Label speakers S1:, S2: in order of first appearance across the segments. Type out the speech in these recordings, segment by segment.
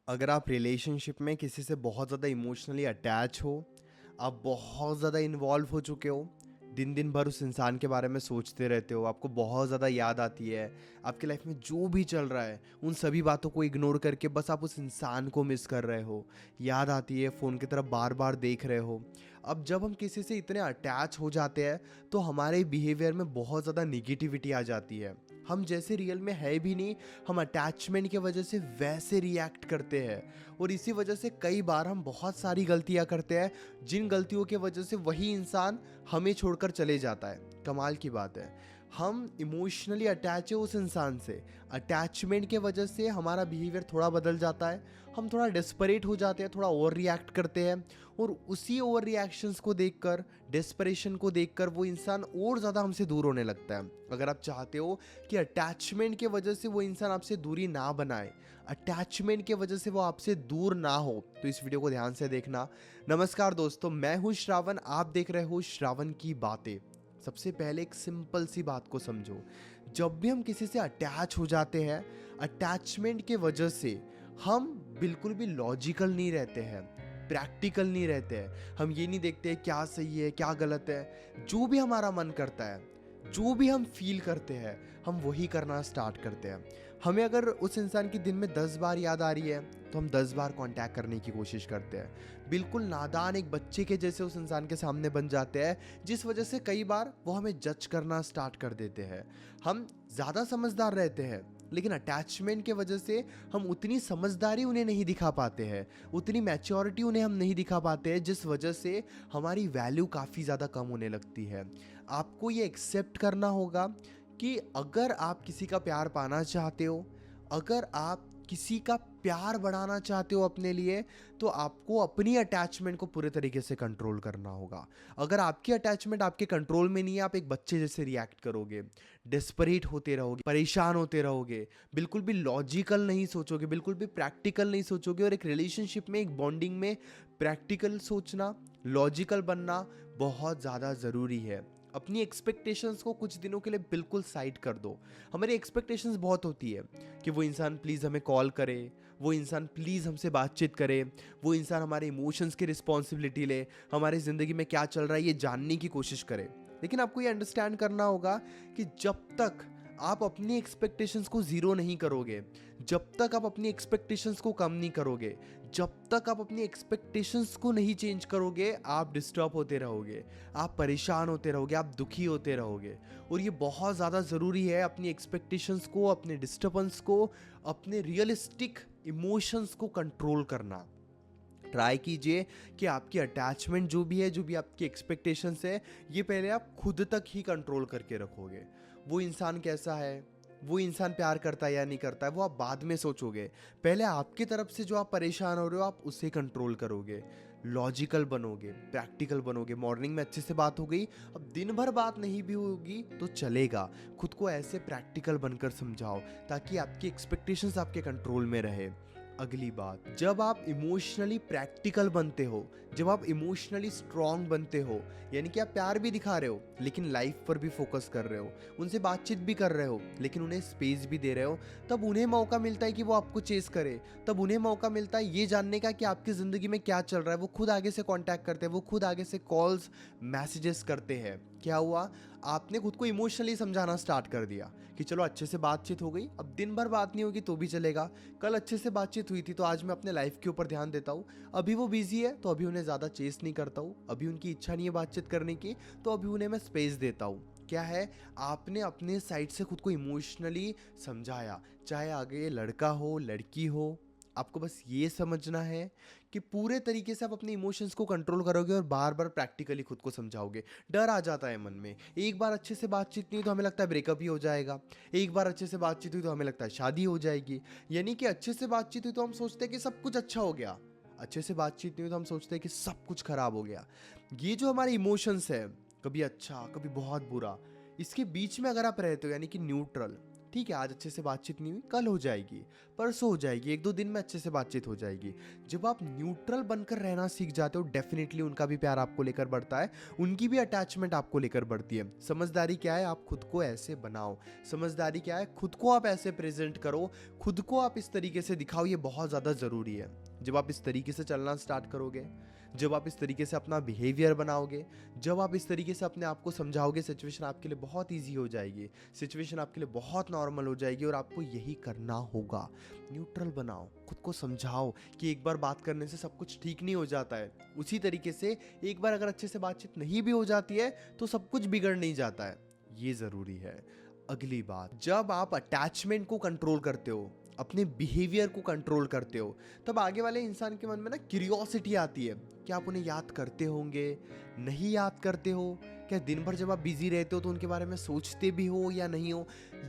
S1: अगर आप रिलेशनशिप में किसी से बहुत ज़्यादा इमोशनली अटैच हो, आप बहुत ज़्यादा इन्वॉल्व हो चुके हो, दिन दिन भर उस इंसान के बारे में सोचते रहते हो, आपको बहुत ज़्यादा याद आती है, आपकी लाइफ में जो भी चल रहा है उन सभी बातों को इग्नोर करके बस आप उस इंसान को मिस कर रहे हो, याद आती है, फ़ोन की तरफ बार बार देख रहे हो। अब जब हम किसी से इतने अटैच हो जाते हैं तो हमारे बिहेवियर में बहुत ज़्यादा निगेटिविटी आ जाती है। हम जैसे रियल में है भी नहीं, हम अटैचमेंट की वजह से वैसे रिएक्ट करते हैं और इसी वजह से कई बार हम बहुत सारी गलतियां करते हैं, जिन गलतियों की वजह से वही इंसान हमें छोड़कर चले जाता है। कमाल की बात है, हम इमोशनली अटैच है उस इंसान से, अटैचमेंट के वजह से हमारा बिहेवियर थोड़ा बदल जाता है, हम थोड़ा डेस्परेट हो जाते हैं, थोड़ा ओवर रिएक्ट करते हैं और उसी ओवर रिएक्शंस को देखकर, डेस्परेशन को देखकर वो इंसान और ज़्यादा हमसे दूर होने लगता है। अगर आप चाहते हो कि अटैचमेंट के वजह से वो इंसान आपसे दूरी ना बनाए, अटैचमेंट के वजह से वो आपसे दूर ना हो, तो इस वीडियो को ध्यान से देखना। नमस्कार दोस्तों, मैं हूँ श्रावण, आप देख रहे हो श्रावण की बातें। सबसे पहले एक सिंपल सी बात को समझो, जब भी हम किसी से अटैच हो जाते हैं, अटैचमेंट के वजह से हम बिल्कुल भी लॉजिकल नहीं रहते हैं, प्रैक्टिकल नहीं रहते हैं। हम ये नहीं देखते क्या सही है क्या गलत है, जो भी हमारा मन करता है, जो भी हम फील करते हैं, हम वही करना स्टार्ट करते हैं। हमें अगर उस इंसान की दिन में 10 बार याद आ रही है तो हम 10 बार कांटेक्ट करने की कोशिश करते हैं। बिल्कुल नादान एक बच्चे के जैसे उस इंसान के सामने बन जाते हैं, जिस वजह से कई बार वो हमें जज करना स्टार्ट कर देते हैं। हम ज़्यादा समझदार रहते हैं, लेकिन अटैचमेंट के वजह से हम उतनी समझदारी उन्हें नहीं दिखा पाते हैं, उतनी मैच्योरिटी उन्हें हम नहीं दिखा पाते हैं, जिस वजह से हमारी वैल्यू काफ़ी ज़्यादा कम होने लगती है। आपको ये एक्सेप्ट करना होगा कि अगर आप किसी का प्यार पाना चाहते हो, अगर आप किसी का प्यार बढ़ाना चाहते हो अपने लिए, तो आपको अपनी अटैचमेंट को पूरे तरीके से कंट्रोल करना होगा। अगर आपकी अटैचमेंट आपके कंट्रोल में नहीं है, आप एक बच्चे जैसे रिएक्ट करोगे, डेस्परेट होते रहोगे, परेशान होते रहोगे, बिल्कुल भी लॉजिकल नहीं सोचोगे, बिल्कुल भी प्रैक्टिकल नहीं सोचोगे। और एक रिलेशनशिप में, एक बॉन्डिंग में प्रैक्टिकल सोचना, लॉजिकल बनना बहुत ज़्यादा ज़रूरी है। अपनी एक्सपेक्टेशंस को कुछ दिनों के लिए बिल्कुल साइड कर दो। हमारी एक्सपेक्टेशंस बहुत होती है कि वो इंसान प्लीज़ हमें कॉल करे, वो इंसान प्लीज़ हमसे बातचीत करे, वो इंसान हमारे इमोशंस की रिस्पॉन्सिबिलिटी ले, हमारी ज़िंदगी में क्या चल रहा है ये जानने की कोशिश करे। लेकिन आपको ये अंडरस्टैंड करना होगा कि जब तक आप अपनी एक्सपेक्टेशंस को ज़ीरो नहीं करोगे, जब तक आप अपनी एक्सपेक्टेशंस को कम नहीं करोगे, जब तक आप अपनी एक्सपेक्टेशंस को नहीं चेंज करोगे, आप डिस्टर्ब होते रहोगे, आप परेशान होते रहोगे, आप दुखी होते रहोगे। और ये बहुत ज़्यादा ज़रूरी है अपनी एक्सपेक्टेशंस को, अपने डिस्टर्बेंस को, अपने रियलिस्टिक इमोशंस को कंट्रोल करना। ट्राई कीजिए कि आपकी अटैचमेंट जो भी है, जो भी आपकी एक्सपेक्टेशंस है, ये पहले आप खुद तक ही कंट्रोल करके रखोगे। वो इंसान कैसा है, वो इंसान प्यार करता है या नहीं करता है, वो आप बाद में सोचोगे। पहले आपकी तरफ से जो आप परेशान हो रहे हो, आप उसे कंट्रोल करोगे, लॉजिकल बनोगे, प्रैक्टिकल बनोगे। मॉर्निंग में अच्छे से बात हो गई, अब दिन भर बात नहीं भी होगी तो चलेगा। खुद को ऐसे प्रैक्टिकल बनकर समझाओ ताकि आपकी एक्सपेक्टेशंस आपके कंट्रोल में रहे। अगली बात, जब आप इमोशनली प्रैक्टिकल बनते हो, जब आप इमोशनली स्ट्रांग बनते हो, यानी कि आप प्यार भी दिखा रहे हो लेकिन लाइफ पर भी फोकस कर रहे हो, उनसे बातचीत भी कर रहे हो लेकिन उन्हें स्पेस भी दे रहे हो, तब उन्हें मौका मिलता है कि वो आपको चेस करे, तब उन्हें मौका मिलता है ये जानने का कि आपकी ज़िंदगी में क्या चल रहा है। वो खुद आगे से कांटेक्ट करते हैं, वो खुद आगे से कॉल्स, मैसेजेस करते हैं। क्या हुआ, आपने खुद को इमोशनली समझाना स्टार्ट कर दिया कि चलो अच्छे से बातचीत हो गई, अब दिन भर बात नहीं होगी तो भी चलेगा, कल अच्छे से बातचीत हुई थी तो आज मैं अपने लाइफ के ऊपर ध्यान देता हूँ। अभी वो बिजी है तो अभी उन्हें ज़्यादा चेस नहीं करता हूँ, अभी उनकी इच्छा नहीं है बातचीत करने की तो अभी उन्हें मैं स्पेस देता हूँ। क्या है, आपने अपने साइड से खुद को इमोशनली समझाया। चाहे आगे लड़का हो लड़की हो, आपको बस ये समझना है कि पूरे तरीके से आप अपने इमोशंस को कंट्रोल करोगे और बार बार प्रैक्टिकली खुद को समझाओगे। डर आ जाता है मन में, एक बार अच्छे से बातचीत नहीं हुई तो हमें लगता है ब्रेकअप ही हो जाएगा, एक बार अच्छे से बातचीत हुई तो हमें लगता है शादी हो जाएगी। यानी कि अच्छे से बातचीत हुई तो हम सोचते हैं कि सब कुछ अच्छा हो गया, अच्छे से बातचीत नहीं हुई तो हम सोचते हैं कि सब कुछ खराब हो गया। ये जो हमारे इमोशंस है, कभी अच्छा कभी बहुत बुरा, इसके बीच में अगर आप रहते हो, यानी कि न्यूट्रल, ठीक है, आज अच्छे से बातचीत नहीं हुई, कल हो जाएगी, परसों हो जाएगी, 1-2 दिन में अच्छे से बातचीत हो जाएगी। जब आप न्यूट्रल बनकर रहना सीख जाते हो, डेफिनेटली उनका भी प्यार आपको लेकर बढ़ता है, उनकी भी अटैचमेंट आपको लेकर बढ़ती है। समझदारी क्या है? आप खुद को ऐसे बनाओ। समझदारी क्या है? खुद को आप ऐसे प्रेजेंट करो, खुद को आप इस तरीके से दिखाओ, ये बहुत ज़्यादा ज़रूरी है। जब आप इस तरीके से चलना स्टार्ट करोगे, जब आप इस तरीके से अपना बिहेवियर बनाओगे, जब आप इस तरीके से अपने आप को समझाओगे, सिचुएशन आपके लिए बहुत ईजी हो जाएगी, सिचुएशन आपके लिए बहुत नॉर्मल हो जाएगी। और आपको यही करना होगा। न्यूट्रल बनाओ, खुद को समझाओ कि एक बार बात करने से सब कुछ ठीक नहीं हो जाता है। उसी तरीके से एक बार अगर अच्छे से बातचीत नहीं भी हो जाती है तो सब कुछ बिगड़ नहीं जाता है। ये ज़रूरी है। अगली बात, जब आप अटैचमेंट को कंट्रोल करते हो, अपने बिहेवियर को कंट्रोल करते हो, तब आगे वाले इंसान के मन में ना क्यूरियोसिटी आती है। क्या आप उन्हें याद करते होंगे, नहीं याद करते हो? क्या दिन भर जब आप बिजी रहते हो तो उनके बारे में सोचते भी हो या नहीं हो?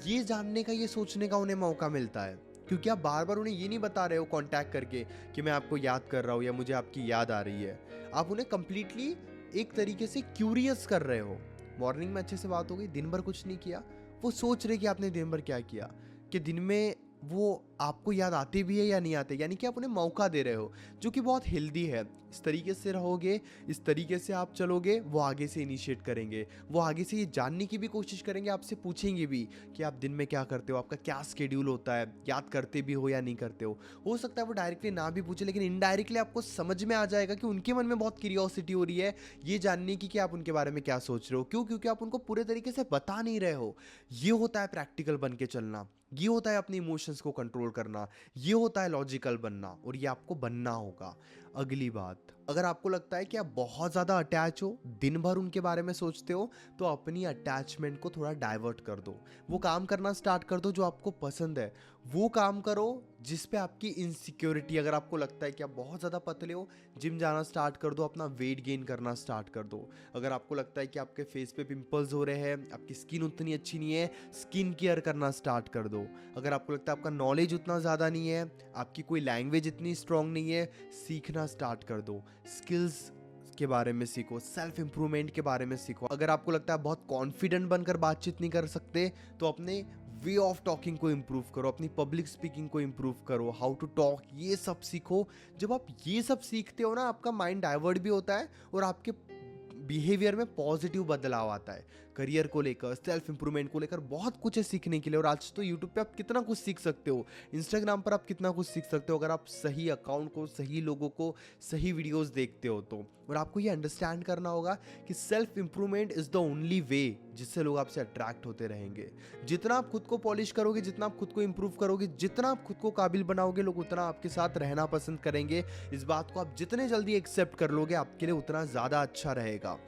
S1: ये जानने का, ये सोचने का उन्हें मौका मिलता है, क्योंकि आप बार बार उन्हें ये नहीं बता रहे हो कांटेक्ट करके कि मैं आपको याद कर रहा हूँ या मुझे आपकी याद आ रही है। आप उन्हें कंप्लीटली एक तरीके से क्यूरियस कर रहे हो। मॉर्निंग में अच्छे से बात हो गई, दिन भर कुछ नहीं किया, वो सोच रहे कि आपने दिन भर क्या किया, कि दिन में वो आपको याद आते भी है या नहीं आते, यानी कि आप उन्हें मौका दे रहे हो, जो कि बहुत हेल्दी है। इस तरीके से रहोगे, इस तरीके से आप चलोगे, वो आगे से इनिशिएट करेंगे, वो आगे से ये जानने की भी कोशिश करेंगे, आपसे पूछेंगे भी कि आप दिन में क्या करते हो, आपका क्या स्केड्यूल होता है, याद करते भी हो या नहीं करते हो सकता है वो डायरेक्टली ना भी पूछे, लेकिन इनडायरेक्टली आपको समझ में आ जाएगा कि उनके मन में बहुत क्यूरियोसिटी हो रही है ये जानने की कि आप उनके बारे में क्या सोच रहे हो। क्यों? क्योंकि आप उनको पूरे तरीके से बता नहीं रहे हो। ये होता है प्रैक्टिकल बन के चलना, ये होता है अपने इमोशंस को कंट्रोल करना, ये होता है लॉजिकल बनना, और ये आपको बनना होगा। अगली बात, अगर आपको लगता है कि आप बहुत ज़्यादा अटैच हो, दिन भर उनके बारे में सोचते हो, तो अपनी अटैचमेंट को थोड़ा डाइवर्ट कर दो। वो काम करना स्टार्ट कर दो जो आपको पसंद है। वो काम करो जिस पे आपकी इनसिक्योरिटी, अगर आपको लगता है कि आप बहुत ज़्यादा पतले हो, जिम जाना स्टार्ट कर दो, अपना वेट गेन करना स्टार्ट कर दो। अगर आपको लगता है कि आपके फेस पे पिंपल्स हो रहे हैं, आपकी स्किन उतनी अच्छी नहीं है, स्किन केयर करना स्टार्ट कर दो। अगर आपको लगता है आपका नॉलेज उतना ज़्यादा नहीं है, आपकी कोई लैंग्वेज इतनी स्ट्रांग नहीं है, सीखना स्टार्ट कर दो। स्किल्स के बारे में सीखो, सेल्फ इंप्रूवमेंट के बारे में सीखो। अगर आपको लगता है बहुत कॉन्फिडेंट बनकर बातचीत नहीं कर सकते, तो अपने वे ऑफ टॉकिंग को इम्प्रूव करो, अपनी पब्लिक स्पीकिंग को इम्प्रूव करो, हाउ टू टॉक, ये सब सीखो। जब आप ये सब सीखते हो ना, आपका माइंड डाइवर्ट भी होता है और आपके बिहेवियर में पॉजिटिव बदलाव आता है। करियर को लेकर, सेल्फ इंप्रूवमेंट को लेकर बहुत कुछ है सीखने के लिए। और आज तो यूट्यूब पे आप कितना कुछ सीख सकते हो, इंस्टाग्राम पर आप कितना कुछ सीख सकते हो, अगर आप सही अकाउंट को, सही लोगों को, सही वीडियोस देखते हो तो। और आपको ये अंडरस्टैंड करना होगा कि self improvement is the only way जिससे लोग आपसे अट्रैक्ट होते रहेंगे। जितना आप खुद को पॉलिश करोगे, जितना आप खुद को इंप्रूव करोगे, जितना आप खुद को काबिल बनाओगे, लोग उतना आपके साथ रहना पसंद करेंगे। इस बात को आप जितने जल्दी एक्सेप्ट कर लोगे, आपके लिए उतना ज़्यादा अच्छा रहेगा।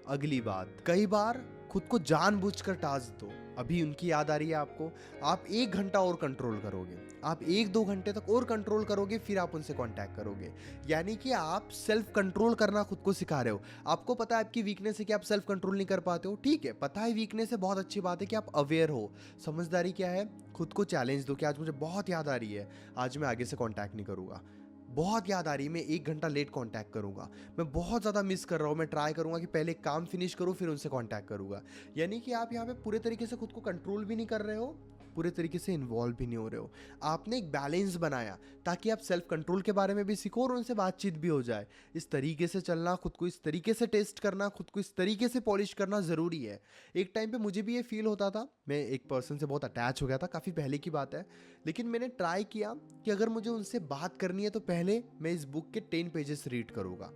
S1: अगली बात, कई बार खुद को जानबूझकर टास्क दो। अभी उनकी याद आ रही है आपको, आप 1 घंटा और कंट्रोल करोगे, आप 1-2 घंटे तक और कंट्रोल करोगे, फिर आप उनसे कांटेक्ट करोगे। यानी कि आप सेल्फ कंट्रोल करना खुद को सिखा रहे हो। आपको पता है आपकी वीकनेस है कि आप सेल्फ कंट्रोल नहीं कर पाते हो, ठीक है, पता है वीकनेस है, बहुत अच्छी बात है कि आप अवेयर हो। समझदारी क्या है? खुद को चैलेंज दो कि आज मुझे बहुत याद आ रही है, आज मैं आगे से कांटेक्ट नहीं करूँगा। बहुत याद आ रही है, मैं 1 घंटा लेट कांटेक्ट करूंगा, मैं बहुत ज़्यादा मिस कर रहा हूँ, मैं ट्राई करूंगा कि पहले काम फिनिश करूँ फिर उनसे कांटेक्ट करूंगा। यानी कि आप यहाँ पे पूरे तरीके से खुद को कंट्रोल भी नहीं कर रहे हो, पूरे तरीके से इन्वॉल्व भी नहीं हो रहे हो। आपने एक बैलेंस बनाया ताकि आप सेल्फ कंट्रोल के बारे में भी सीखो और उनसे बातचीत भी हो जाए। इस तरीके से चलना, खुद को इस तरीके से टेस्ट करना, खुद को इस तरीके से पॉलिश करना ज़रूरी है। एक टाइम पे मुझे भी ये फील होता था, मैं एक पर्सन से बहुत अटैच हो गया था, काफ़ी पहले की बात है, लेकिन मैंने ट्राई किया कि अगर मुझे उनसे बात करनी है तो पहले मैं इस बुक के 10 पेजेस रीड करूँगा।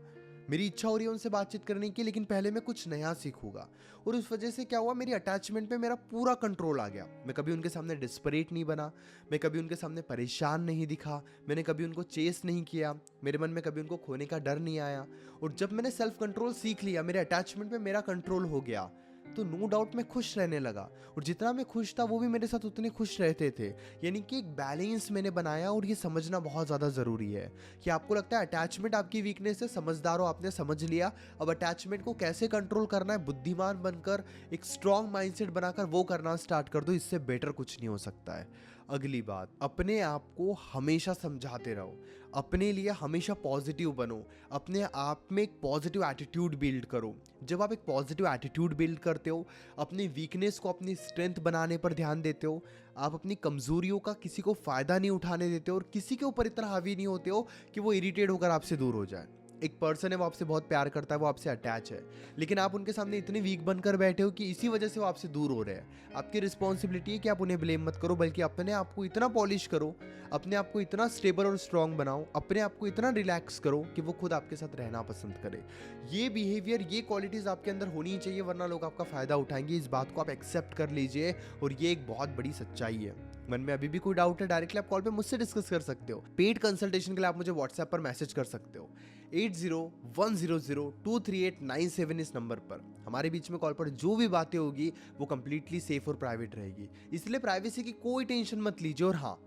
S1: मेरी इच्छा हो रही है उनसे बातचीत करने की, लेकिन पहले मैं कुछ नया सीखूंगा। और उस वजह से क्या हुआ, मेरी अटैचमेंट पे मेरा पूरा कंट्रोल आ गया। मैं कभी उनके सामने डिस्परेट नहीं बना, मैं कभी उनके सामने परेशान नहीं दिखा, मैंने कभी उनको चेस नहीं किया, मेरे मन में कभी उनको खोने का डर नहीं आया। और जब मैंने सेल्फ कंट्रोल सीख लिया, मेरे अटैचमेंट पे मेरा कंट्रोल हो गया, तो नो डाउट मैं खुश रहने लगा। और जितना मैं खुश था वो भी मेरे साथ उतने खुश रहते थे। यानी कि एक बैलेंस मैंने बनाया। और ये समझना बहुत ज़्यादा ज़रूरी है कि आपको लगता है अटैचमेंट आपकी वीकनेस है, समझदार हो, आपने समझ लिया। अब अटैचमेंट को कैसे कंट्रोल करना है, बुद्धिमान बनकर, एक स्ट्रॉन्ग माइंडसेट बनाकर वो करना स्टार्ट कर दो। इससे बेटर कुछ नहीं हो सकता है। अगली बात, अपने आप को हमेशा समझाते रहो, अपने लिए हमेशा पॉजिटिव बनो, अपने आप में एक पॉजिटिव एटीट्यूड बिल्ड करो। जब आप एक पॉजिटिव एटीट्यूड बिल्ड करते हो, अपनी वीकनेस को अपनी स्ट्रेंथ बनाने पर ध्यान देते हो, आप अपनी कमजोरियों का किसी को फायदा नहीं उठाने देते हो और किसी के ऊपर इतना हावी नहीं होते हो कि वो इरिटेट होकर आपसे दूर हो जाए। एक पर्सन है, वो आपसे बहुत प्यार करता है, वो आपसे अटैच है, लेकिन आप उनके सामने इतने वीक बनकर बैठे हो कि इसी वजह से वो आपसे दूर हो रहे हैं। आपकी रिस्पॉन्सिबिलिटी है कि आप उन्हें ब्लेम मत करो, बल्कि अपने आप को इतना पॉलिश करो, अपने आप को इतना स्टेबल और स्ट्रांग बनाओ, अपने आप को इतना रिलैक्स करो कि वो खुद आपके साथ रहना पसंद करे। ये बिहेवियर, ये क्वालिटीज आपके अंदर होनी चाहिए, वरना लोग आपका फायदा उठाएंगे। इस बात को आप एक्सेप्ट कर लीजिए और ये एक बहुत बड़ी सच्चाई है। मन में अभी भी कोई डाउट है, डायरेक्टली आप कॉल पे मुझसे डिस्कस कर सकते हो। पेड कंसल्टेशन के लिए आप मुझे व्हाट्सएप पर मैसेज कर सकते हो 8010023897 इस नंबर पर। हमारे बीच में कॉल पर जो भी बातें होगी वो कंप्लीटली सेफ और प्राइवेट रहेगी, इसलिए प्राइवेसी की कोई टेंशन मत लीजिए। और हाँ,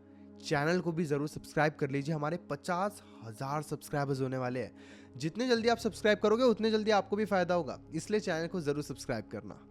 S1: चैनल को भी जरूर सब्सक्राइब कर लीजिए, हमारे 50,000 सब्सक्राइबर्स होने वाले हैं। जितने जल्दी आप सब्सक्राइब करोगे उतने जल्दी आपको भी फायदा होगा, इसलिए चैनल को जरूर सब्सक्राइब करना।